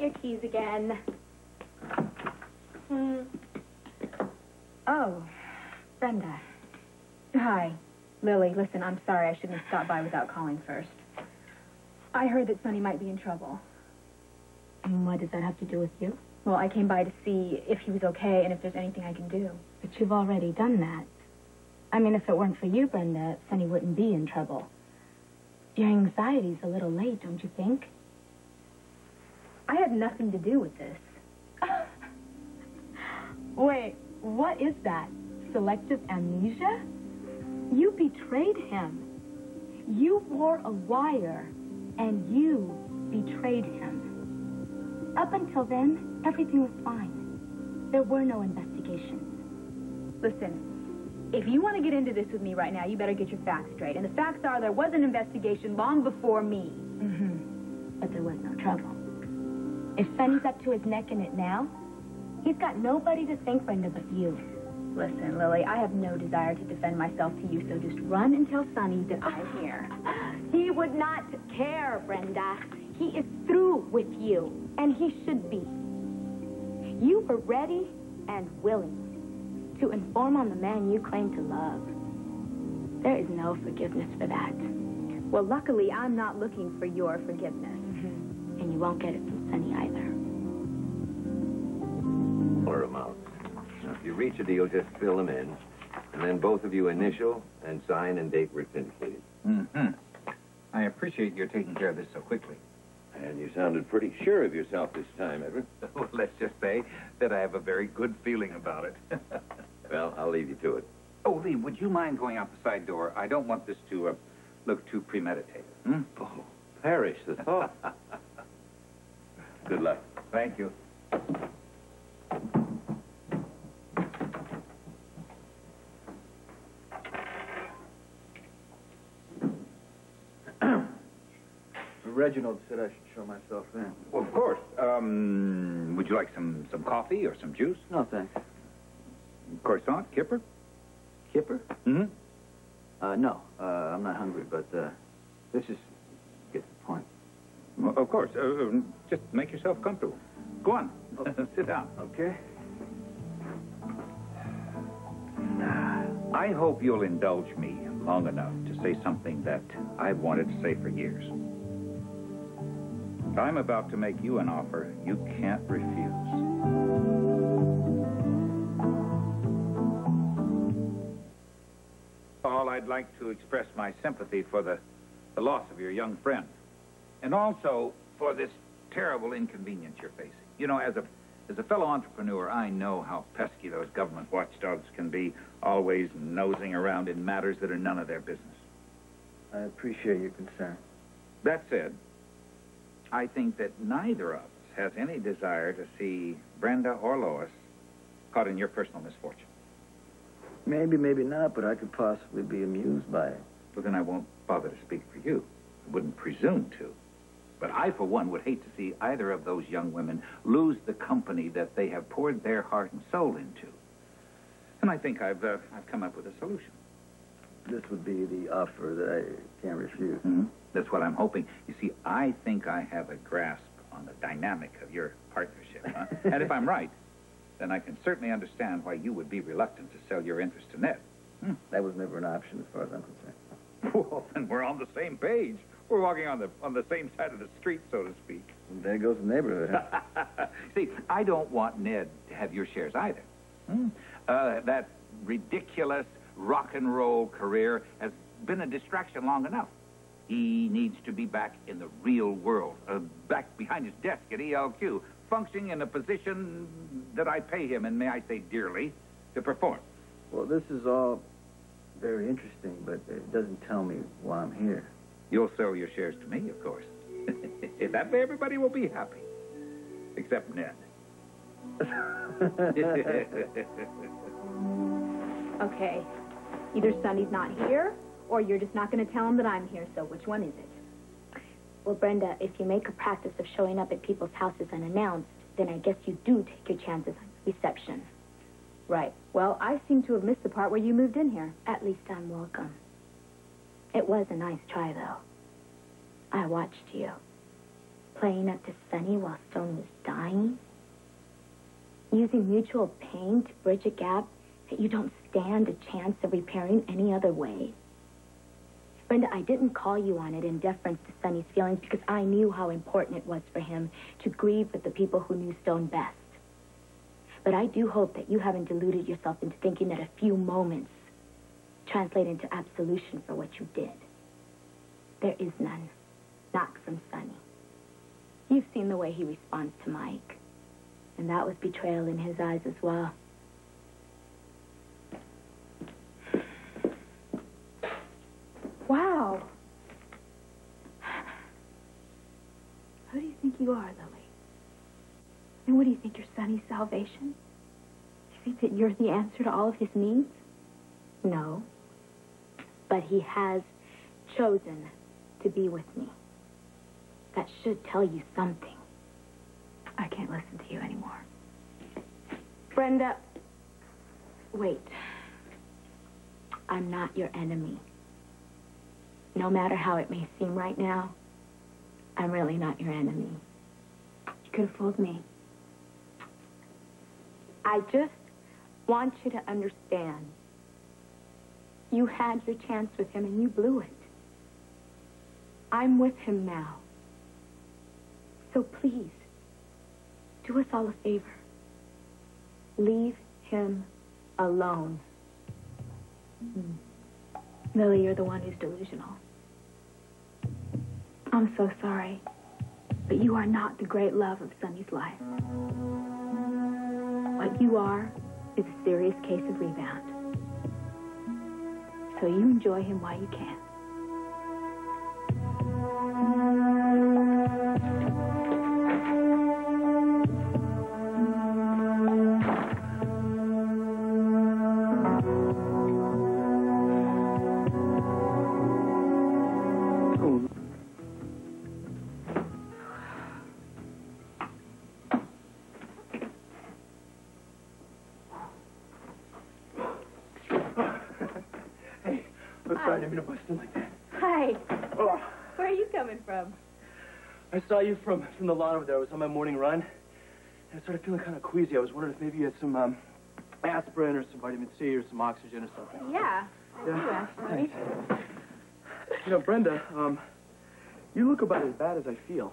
your keys again. Oh, Brenda. Hi. Lily, listen, I'm sorry. I shouldn't have stopped by without calling first. I heard that Sonny might be in trouble. And what does that have to do with you? Well, I came by to see if he was okay and if there's anything I can do. But you've already done that. I mean, if it weren't for you, Brenda, Sonny wouldn't be in trouble. Your anxiety's a little late, don't you think? I had nothing to do with this. Wait, what is that? Selective amnesia? You betrayed him. You wore a wire, and you betrayed him. Up until then, everything was fine. There were no investigations. Listen, if you want to get into this with me right now, you better get your facts straight. And the facts are there was an investigation long before me. Mm-hmm. But there was no trouble. If Sonny's up to his neck in it now, he's got nobody to thank, Brenda, but you. Listen, Lily, I have no desire to defend myself to you, so just run and tell Sonny that I'm here. He would not care, Brenda. He is through with you, and he should be. You were ready and willing to inform on the man you claim to love. There is no forgiveness for that. Well, luckily, I'm not looking for your forgiveness. Mm-hmm. And you won't get it from Sonny either. Dollar amount. Now, if you reach a deal, just fill them in, and then both of you initial and sign and date where it's indicated. Mm-hmm. I appreciate your taking care of this so quickly. And you sounded pretty sure of yourself this time, Edward. Well, let's just say that I have a very good feeling about it. Well, I'll leave you to it. Oh, Lee, would you mind going out the side door? I don't want this to look too premeditated. Hmm? Oh, perish the thought. Good luck. Thank you. Reginald said I should show myself in. Well, of course. Would you like some coffee or some juice? No, thanks. Croissant? Kipper? Kipper? Mm-hmm. No. I'm not hungry, but this is get to the point. Well, of course. Just make yourself comfortable. Go on. Sit down. Okay. I hope you'll indulge me long enough to say something that I've wanted to say for years. I'm about to make you an offer you can't refuse. All, I'd like to express my sympathy for the loss of your young friend. And also for this terrible inconvenience you're facing. You know, as a fellow entrepreneur, I know how pesky those government watchdogs can be, always nosing around in matters that are none of their business. I appreciate your concern. That said, I think that neither of us has any desire to see Brenda or Lois caught in your personal misfortune. Maybe, maybe not, but I could possibly be amused by it. Well, then I won't bother to speak for you. I wouldn't presume to. But I, for one, would hate to see either of those young women lose the company that they have poured their heart and soul into. And I think I've come up with a solution. This would be the offer that I can't refuse. Mm-hmm. That's what I'm hoping. You see, I think I have a grasp on the dynamic of your partnership. Huh? And if I'm right, then I can certainly understand why you would be reluctant to sell your interest to Ned. That was never an option as far as I'm concerned. Well, then we're on the same page. We're walking on the same side of the street, so to speak. And there goes the neighborhood. Huh? See, I don't want Ned to have your shares either. That ridiculous rock and roll career has been a distraction long enough. He needs to be back in the real world, back behind his desk at ELQ, functioning in a position that I pay him, and may I say dearly, to perform. Well, this is all very interesting, but it doesn't tell me why I'm here. You'll sell your shares to me, of course. That way everybody will be happy. Except Ned. Okay. Either Sonny's not here, or you're just not going to tell him that I'm here, so which one is it? Well, Brenda, if you make a practice of showing up at people's houses unannounced, then I guess you do take your chances on reception. Right. Well, I seem to have missed the part where you moved in here. At least I'm welcome. It was a nice try, though. I watched you. playing up to Sonny while Stone was dying, using mutual pain to bridge a gap that you don't stand a chance of repairing any other way. Brenda, I didn't call you on it in deference to Sonny's feelings because I knew how important it was for him to grieve with the people who knew Stone best. But I do hope that you haven't deluded yourself into thinking that a few moments translate into absolution for what you did. There is none. Not from Sonny. You've seen the way he responds to Mike. And that was betrayal in his eyes as well. Wow. Who do you think you are, Lily? And what do you think, you're Sonny's salvation? You think that you're the answer to all of his needs? No. But he has chosen to be with me. That should tell you something. I can't listen to you anymore. Brenda, wait. I'm not your enemy. No matter how it may seem right now, I'm really not your enemy. You could have fooled me. I just want you to understand. You had your chance with him and you blew it. I'm with him now. So please, do us all a favor. Leave him alone. Lily, you're the one who's delusional. I'm so sorry, but you are not the great love of Sonny's life. What you are is a serious case of rebound. So you enjoy him while you can. Sorry, I didn't mean to bust in like that. Hi. Oh, Where are you coming from? I saw you from the lawn over there. I was on my morning run, and I started feeling kind of queasy. I was wondering if maybe you had some aspirin or some vitamin C or some oxygen or something. Yeah, I do, actually. Thanks. You know, Brenda, you look about as bad as I feel.